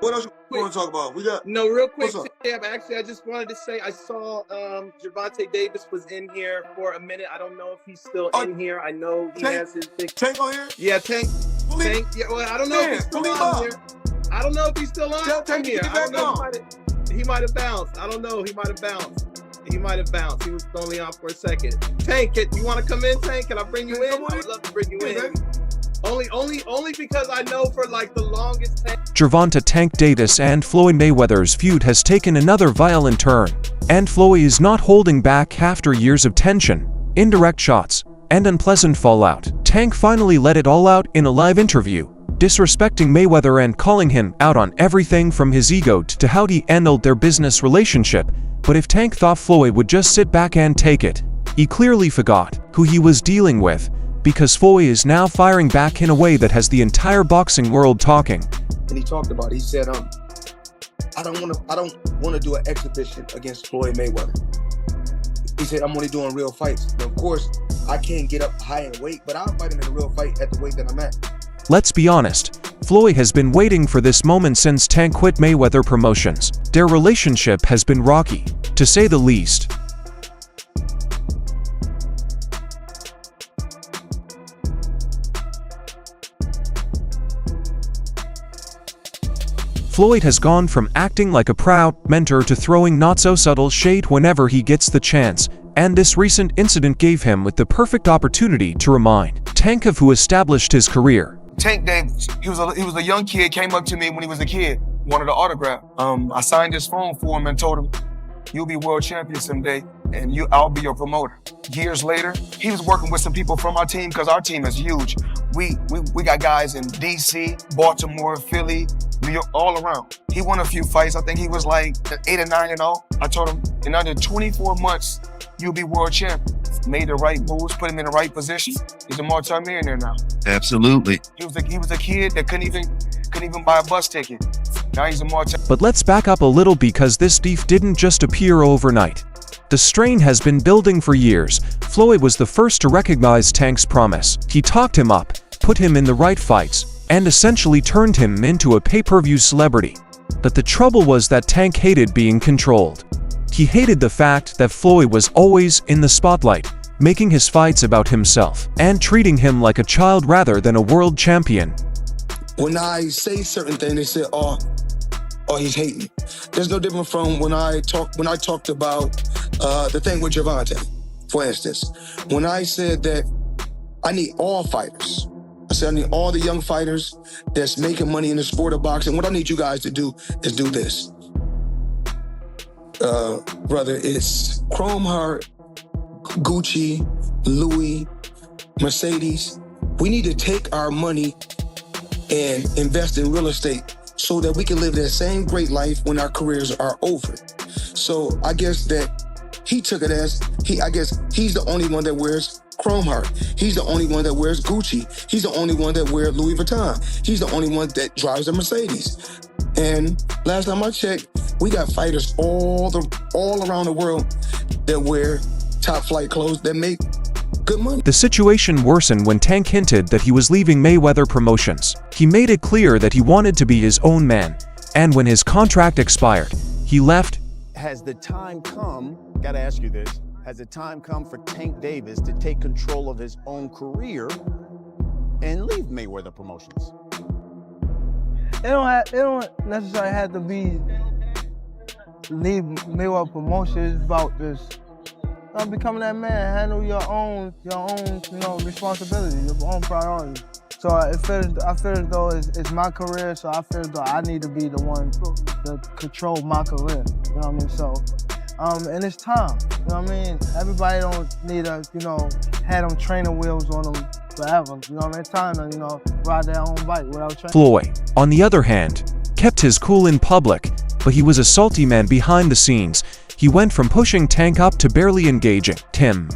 What else you want to talk about? We got No, real quick, what's up? actually, I just wanted to say I saw Gervonta Davis was in here for a minute. I don't know if he's still in here. I know he has his big Tank on here. Yeah, Tank. Yeah, well, I don't know if he's still on here. I don't know if he's still on Tank here. get back on. He might have bounced. I don't know. He might have bounced. He was only on for a second. Tank, you want to come in, Tank? Can I bring you in? I would love to bring you in. Only because I know for like the longest time. Gervonta Tank Davis and Floyd Mayweather's feud has taken another violent turn, and Floyd is not holding back after years of tension, indirect shots, and unpleasant fallout. Tank finally let it all out in a live interview, disrespecting Mayweather and calling him out on everything from his ego to how he handled their business relationship. But if Tank thought Floyd would just sit back and take it, he clearly forgot who he was dealing with, because Floyd is now firing back in a way that has the entire boxing world talking. And he talked about it. He said, I don't want to do an exhibition against Floyd Mayweather. He said, I'm only doing real fights. But of course, I can't get up high in weight, but I'll fight him in a real fight at the weight that I'm at. Let's be honest, Floyd has been waiting for this moment since Tank quit Mayweather Promotions. Their relationship has been rocky, to say the least. Floyd has gone from acting like a proud mentor to throwing not-so-subtle shade whenever he gets the chance, and this recent incident gave him with the perfect opportunity to remind Tank of who established his career. Tank Davis, he was a young kid, came up to me when he was a kid, wanted an autograph. I signed his phone for him and told him, you'll be world champion someday, and I'll be your promoter. Years later, he was working with some people from our team, because our team is huge. We got guys in DC, Baltimore, Philly, New York, all around. He won a few fights. I think he was like 8 or 9-0. I told him, in under 24 months, you'll be world champion. Made the right moves, put him in the right position. He's a multi-millionaire now. Absolutely. He was a kid that couldn't even buy a bus ticket. Now he's a multi. But let's back up a little, because this beef didn't just appear overnight. The strain has been building for years. Floyd was the first to recognize Tank's promise. He talked him up, put him in the right fights, and essentially turned him into a pay-per-view celebrity. But the trouble was that Tank hated being controlled. He hated the fact that Floyd was always in the spotlight, making his fights about himself, and treating him like a child rather than a world champion. When I say certain things, they say, oh, he's hating. There's no different from when I talked about the thing with Gervonta, for instance. When I said that I need all fighters. I said I need all the young fighters that's making money in the sport of boxing. What I need you guys to do is do this. Brother, it's Chrome Heart, Gucci, Louis, Mercedes. We need to take our money and invest in real estate so that we can live that same great life when our careers are over. So I guess that he took it as, I guess he's the only one that wears Chrome Heart. He's the only one that wears Gucci. He's the only one that wears Louis Vuitton. He's the only one that drives a Mercedes. And last time I checked, we got fighters all around the world that wear top flight clothes that make good money. The situation worsened when Tank hinted that he was leaving Mayweather Promotions. He made it clear that he wanted to be his own man, and when his contract expired, he left. Has the time come, gotta ask you this, has the time come for Tank Davis to take control of his own career and leave Mayweather Promotions? It don't necessarily have to be leave Mayweather Promotions. It's about just becoming that man, handle your own, responsibility, your own priorities. So I feel as though it's my career, so I feel as though I need to be the one to control my career. You know what I mean? So, and it's time. You know what I mean? Everybody don't need to, have them trainer wheels on them forever. You know what I mean? It's time to, ride their own bike without training. Floyd, on the other hand, kept his cool in public, but he was a salty man behind the scenes. He went from pushing Tank up to barely engaging him.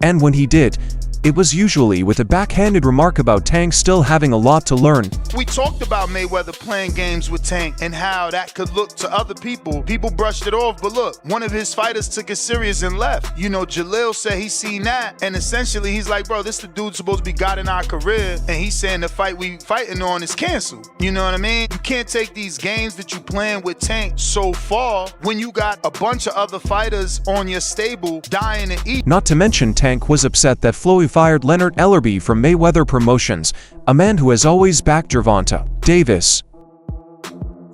And when he did, it was usually with a backhanded remark about Tank still having a lot to learn. We talked about Mayweather playing games with Tank and how that could look to other people. People brushed it off, but look, one of his fighters took it serious and left. You know, Jalil said he seen that, and essentially he's like, bro, this the dude supposed to be God in our career, and he's saying the fight we fighting on is canceled. You know what I mean? You can't take these games that you playing with Tank so far when you got a bunch of other fighters on your stable dying to eat. Not to mention Tank was upset that Floyd fired Leonard Ellerbe from Mayweather Promotions, a man who has always backed Gervonta Davis.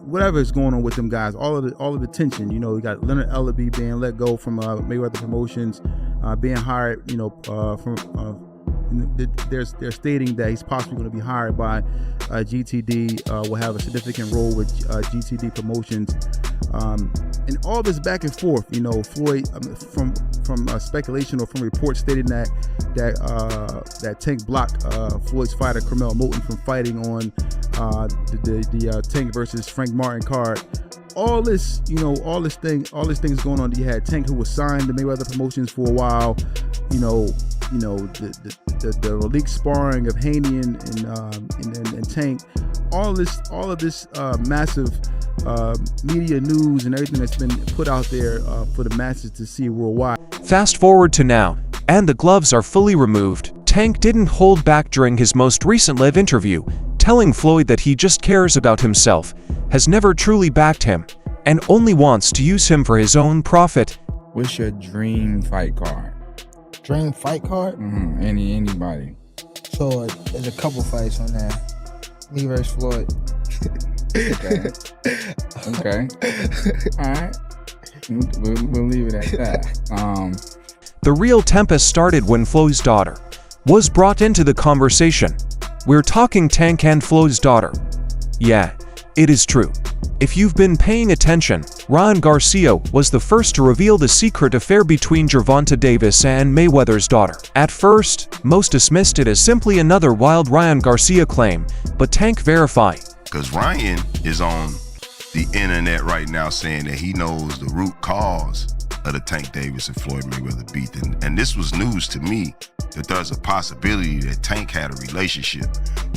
Whatever is going on with them guys, all of the tension, you know, we got Leonard Ellerbe being let go from Mayweather Promotions, being hired, you know, they're stating that he's possibly going to be hired by GTD, will have a significant role with GTD Promotions, and all this back and forth. You know, Floyd, from speculation or from reports stating that Tank blocked Floyd's fighter Carmel Moulton from fighting on the Tank versus Frank Martin card. All this, you know, all this things going on. You had Tank, who was signed to Mayweather Promotions for a while. You know the league sparring of Haney and Tank. All of this massive media news and everything that's been put out there for the masses to see worldwide. Fast forward to now, and the gloves are fully removed. Tank didn't hold back during his most recent live interview, telling Floyd that he just cares about himself, has never truly backed him, and only wants to use him for his own profit. What's your dream fight card? Dream fight card? Anybody. So there's a couple fights on there. Me versus Floyd. Okay. All right. We'll leave it at that. The real tempest started when Flo's daughter was brought into the conversation. We're talking Tank and Flo's daughter. Yeah, it is true. If you've been paying attention, Ryan Garcia was the first to reveal the secret affair between Gervonta Davis and Mayweather's daughter. At first, most dismissed it as simply another wild Ryan Garcia claim, but Tank verified. Because Ryan is on the internet right now saying that he knows the root cause of the Tank Davis and Floyd Mayweather beef. And this was news to me, that there's a possibility that Tank had a relationship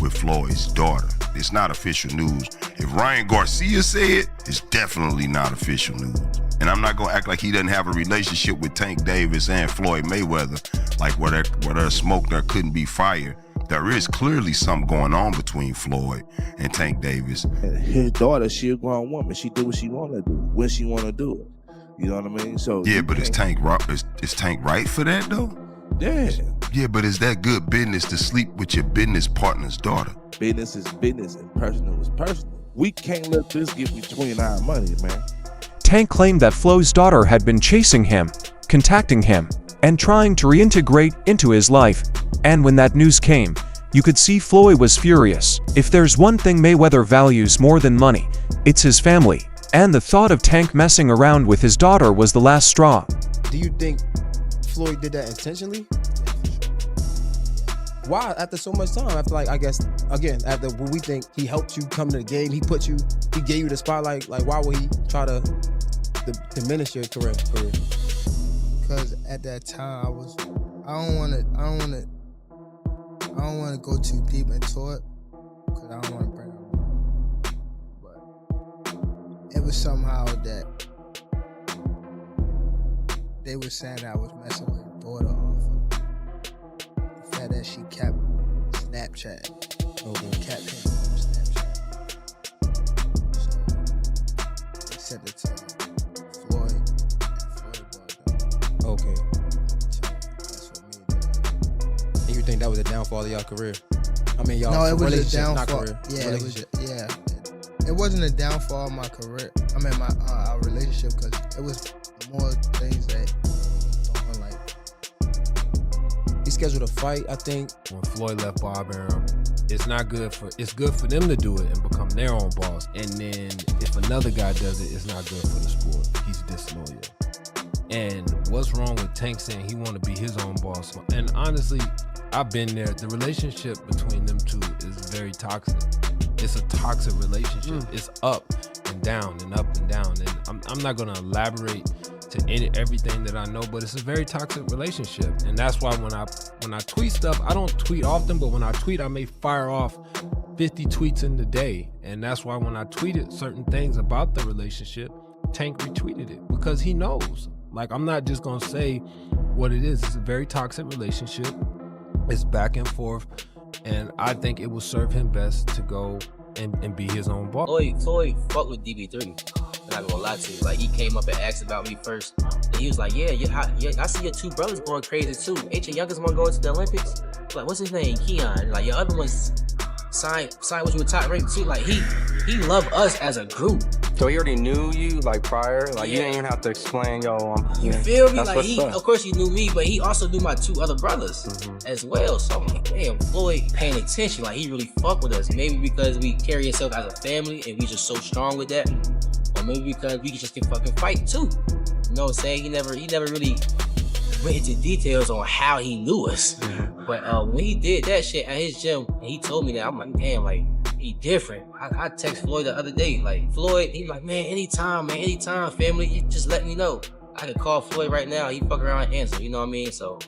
with Floyd's daughter. It's not official news. If Ryan Garcia said it, it's definitely not official news. And I'm not gonna act like he doesn't have a relationship with Tank Davis and Floyd Mayweather, like where there's smoke, there couldn't be fire. There is clearly something going on between Floyd and Tank Davis. His daughter, she a grown woman. She do what she want to do, when she want to do it. You know what I mean? So yeah, but is Tank right for that though? Yeah. Yeah, but is that good business to sleep with your business partner's daughter? Business is business and personal is personal. We can't let this get between our money, man. Tank claimed that Flo's daughter had been chasing him, contacting him, and trying to reintegrate into his life. And when that news came, you could see Floyd was furious. If there's one thing Mayweather values more than money, it's his family. And the thought of Tank messing around with his daughter was the last straw. Do you think Floyd did that intentionally? Why? After so much time, after I guess, again, after when we think he helped you come to the game, he gave you the spotlight, like why would he try to diminish your career? Because at that time I don't want to go too deep into it, because I don't want to bring it up. But it was somehow that they were saying I was messing with his daughter off of the fact that she kept Snapchat. Kept him on Snapchat. So they sent it to Floyd, and Floyd brought it up. Okay. So that's what me and did. And you think that was a downfall of y'all career? I mean, y'all No, it was a relationship, not downfall. career. Yeah, Relationship. It wasn't a downfall of my career. I mean, my our relationship, because it was more things that don't like. He scheduled a fight, I think. When Floyd left Barbarian, it's good for them to do it and become their own boss. And then if another guy does it, it's not good for the sport. He's disloyal. And what's wrong with Tank saying he want to be his own boss? And honestly, I've been there. The relationship between them two is very toxic. It's a toxic relationship. It's up and down and up and down. And I'm not gonna elaborate to everything that I know, but it's a very toxic relationship. And that's why when I tweet stuff, I don't tweet often, but when I tweet, I may fire off 50 tweets in the day. And that's why when I tweeted certain things about the relationship, Tank retweeted it because he knows. Like, I'm not just gonna say what it is. It's a very toxic relationship. It's back and forth. And I think it will serve him best to go and be his own boss. Floyd fucked with DB3. I'm not gonna lie to you. Like, he came up and asked about me first. And he was like, yeah, I see your two brothers going crazy too. Ain't your youngest one going to the Olympics? Like, what's his name? Keon. Like, your other one's signed with you with top rank too. Like, he loved us as a group. So he already knew you, like, prior? Like, you didn't even have to explain, yo, you feel me? Like, of course he knew me, but he also knew my two other brothers as well. So I'm like, damn, Floyd paying attention. Like, he really fuck with us. Maybe because we carry ourselves as a family and we just so strong with that. Or maybe because we just can fucking fight too. You know what I'm saying? He never really went into details on how he knew us. But when he did that shit at his gym, and he told me that, I'm like, damn, like, he different. I text Floyd the other day, like, Floyd, he like, man, anytime, family, you just let me know. I could call Floyd right now, he fuck around and answer, you know what I mean? So,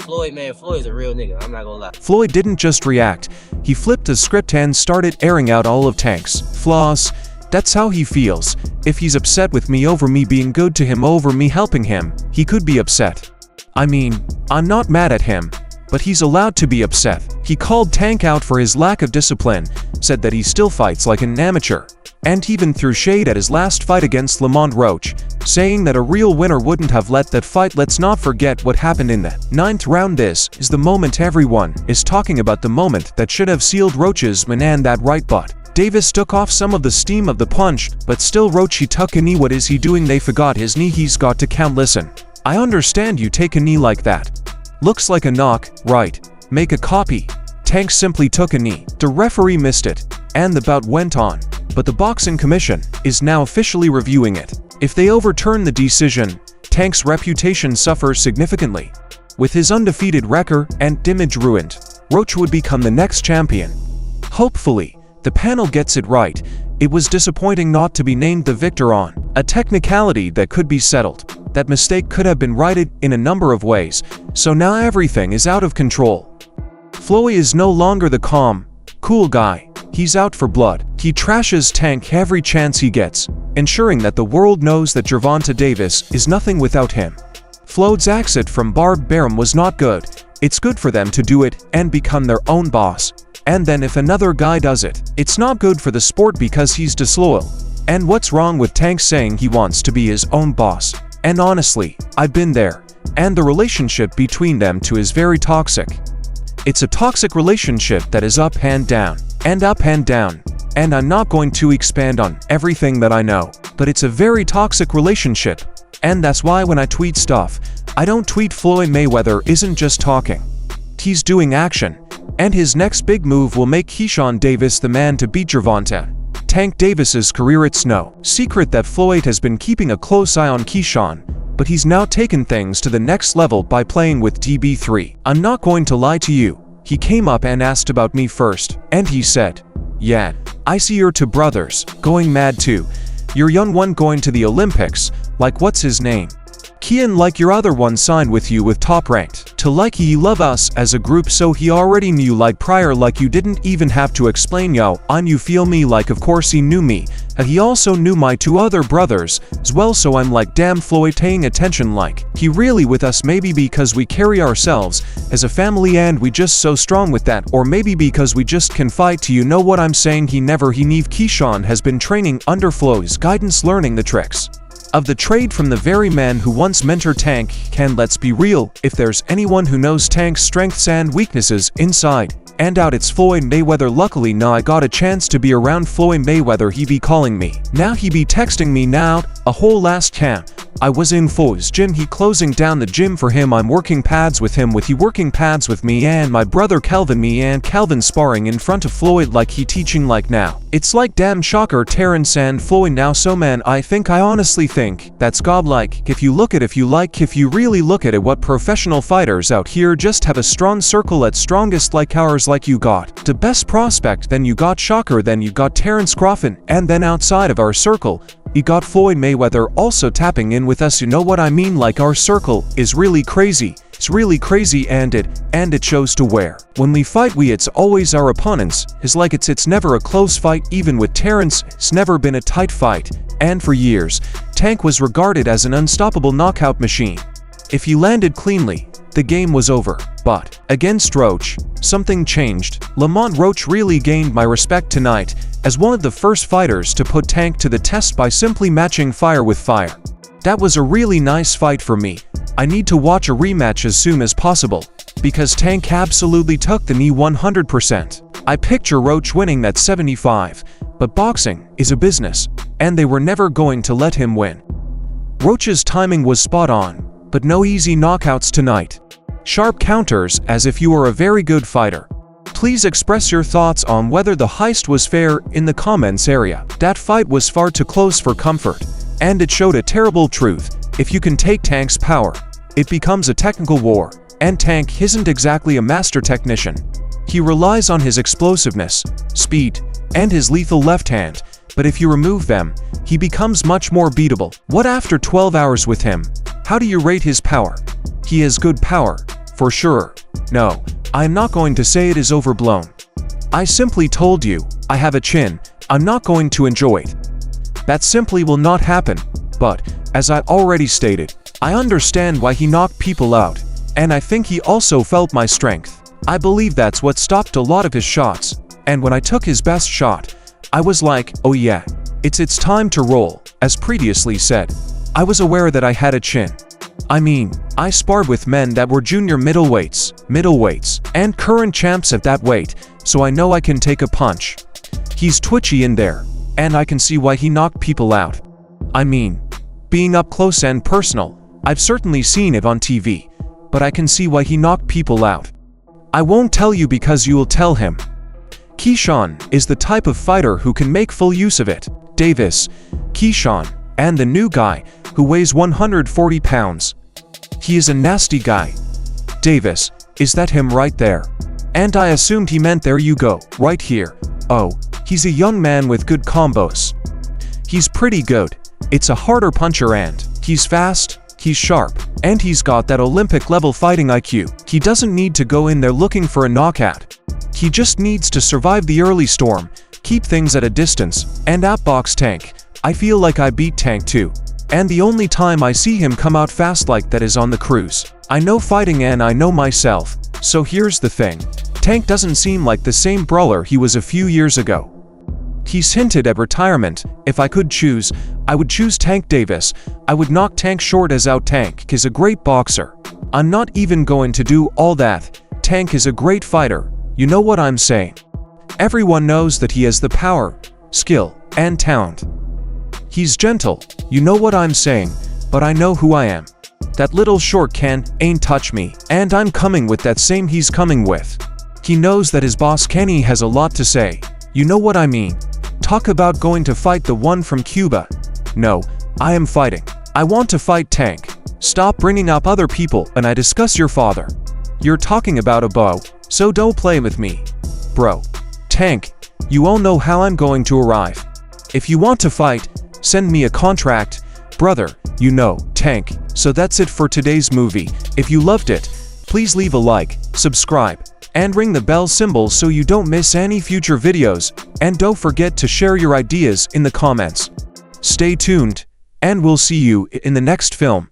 Floyd is a real nigga, I'm not gonna lie. Floyd didn't just react, he flipped the script and started airing out all of Tank's flaws. That's how he feels. If he's upset with me over me being good to him, over me helping him, he could be upset. I mean, I'm not mad at him, but he's allowed to be upset. He called Tank out for his lack of discipline, said that he still fights like an amateur, and even threw shade at his last fight against Lamont Roach, saying that a real winner wouldn't have let that fight. Let's not forget what happened in the 9th round. This is the moment everyone is talking about, the moment that should have sealed Roach's win, and that right butt. Davis took off some of the steam of the punch, but still Roach, he took a knee. What is he doing? They forgot his knee. He's got to count. Listen, I understand you take a knee like that. Looks like a knock, right? Make a copy. Tank simply took a knee. The referee missed it, and the bout went on. But the Boxing Commission is now officially reviewing it. If they overturn the decision, Tank's reputation suffers significantly. With his undefeated record and image ruined, Roach would become the next champion. Hopefully, the panel gets it right. It was disappointing not to be named the victor on a technicality that could be settled. That mistake could have been righted in a number of ways, so now everything is out of control. Floyd is no longer the calm, cool guy. He's out for blood. He trashes Tank every chance he gets, ensuring that the world knows that Gervonta Davis is nothing without him. Floyd's exit from Barbarum was not good. It's good for them to do it and become their own boss. And then if another guy does it, it's not good for the sport because he's disloyal. And what's wrong with Tank saying he wants to be his own boss? And honestly, I've been there. And the relationship between them two is very toxic. It's a toxic relationship that is up and down, and up and down. And I'm not going to expand on everything that I know, but it's a very toxic relationship. And that's why when I tweet stuff, I don't tweet Floyd Mayweather isn't just talking. He's doing action. And his next big move will make Keyshawn Davis the man to beat Gervonta. Tank Davis's career. It's no secret that Floyd has been keeping a close eye on Keyshawn, but he's now taken things to the next level by playing with DB3. I'm not going to lie to you, he came up and asked about me first, and he said, yeah, I see your two brothers going mad too. Your young one going to the Olympics, like what's his name? Kean, like your other one signed with you with top ranked. To like he love us as a group, so he already knew like prior, like you didn't even have to explain. Yo, I'm you feel me, like of course he knew me. And he also knew my two other brothers as well, so I'm like damn Floyd paying attention, like he really with us, maybe because we carry ourselves as a family and we just so strong with that, or maybe because we just can fight. To you know what I'm saying? He Neve Keyshawn has been training under Floyd's guidance, learning the tricks of the trade from the very man who once mentored Tank. Can let's be real, if there's anyone who knows Tank's strengths and weaknesses inside and out, it's Floyd Mayweather. Luckily now I got a chance to be around Floyd Mayweather. He be calling me now, he be texting me now. A whole last camp I was in Floyd's gym, he closing down the gym for him. I'm working pads with him, with he working pads with me, and my brother Calvin, me and Calvin sparring in front of Floyd, like he teaching like now. It's like damn shocker, Terrence and Floyd now. So man, I honestly think that's godlike. If you really look at it, what professional fighters out here just have a strong circle at strongest like ours. Like you got the best prospect, then you got Shocker, then you got Terrence Crawford, and then outside of our circle You got Floyd Mayweather also tapping in with us, you know what I mean, like our circle is really crazy. It's really crazy and it shows to where. When we fight it's always our opponents. It's like it's never a close fight, even with Terrence, it's never been a tight fight. And for years, Tank was regarded as an unstoppable knockout machine. If he landed cleanly, the game was over. But against Roach, something changed. Lamont Roach really gained my respect tonight as one of the first fighters to put Tank to the test by simply matching fire with fire. That was a really nice fight for me. I need to watch a rematch as soon as possible, because Tank absolutely took the knee 100%. I picture Roach winning that 75, but boxing is a business, and they were never going to let him win. Roach's timing was spot on, but no easy knockouts tonight. Sharp counters as if you are a very good fighter. Please express your thoughts on whether the heist was fair in the comments area. That fight was far too close for comfort, and it showed a terrible truth. If you can take Tank's power, it becomes a technical war, and Tank isn't exactly a master technician. He relies on his explosiveness, speed, and his lethal left hand, but if you remove them, he becomes much more beatable. What after 12 hours with him? How do you rate his power? He has good power, for sure. No, I'm not going to say it is overblown. I simply told you, I have a chin, I'm not going to enjoy it. That simply will not happen, but, as I already stated, I understand why he knocked people out, and I think he also felt my strength. I believe that's what stopped a lot of his shots, and when I took his best shot, I was like, oh yeah, it's time to roll. As previously said, I was aware that I had a chin. I mean, I sparred with men that were junior middleweights, and current champs at that weight, so I know I can take a punch. He's twitchy in there, and I can see why he knocked people out. I mean, being up close and personal, I've certainly seen it on TV, but I can see why he knocked people out. I won't tell you because you will tell him. Keyshawn is the type of fighter who can make full use of it. Davis, Keyshawn, and the new guy who weighs 140 pounds. He is a nasty guy. Davis, is that him right there? And I assumed he meant there you go, right here. Oh, he's a young man with good combos. He's pretty good. It's a harder puncher and he's fast, he's sharp, and he's got that Olympic level fighting IQ. He doesn't need to go in there looking for a knockout. He just needs to survive the early storm, keep things at a distance, and outbox Tank. I feel like I beat Tank too. And the only time I see him come out fast like that is on the cruise. I know fighting and I know myself, so here's the thing. Tank doesn't seem like the same brawler he was a few years ago. He's hinted at retirement. If I could choose, I would choose Tank Davis. I would knock Tank short as out. Tank is a great boxer. I'm not even going to do all that. Tank is a great fighter. You know what I'm saying? Everyone knows that he has the power, skill, and talent. He's gentle, you know what I'm saying, but I know who I am. That little short ain't touch me, and I'm coming with that same he's coming with. He knows that his boss Kenny has a lot to say. You know what I mean? Talk about going to fight the one from Cuba. No, I am fighting. I want to fight Tank. Stop bringing up other people and I discuss your father. You're talking about a bow, so don't play with me. Bro. Tank, you all know how I'm going to arrive. If you want to fight, send me a contract. Brother, you know, Tank. So that's it for today's movie. If you loved it, please leave a like, subscribe, and ring the bell symbol so you don't miss any future videos, and don't forget to share your ideas in the comments. Stay tuned, and we'll see you in the next film.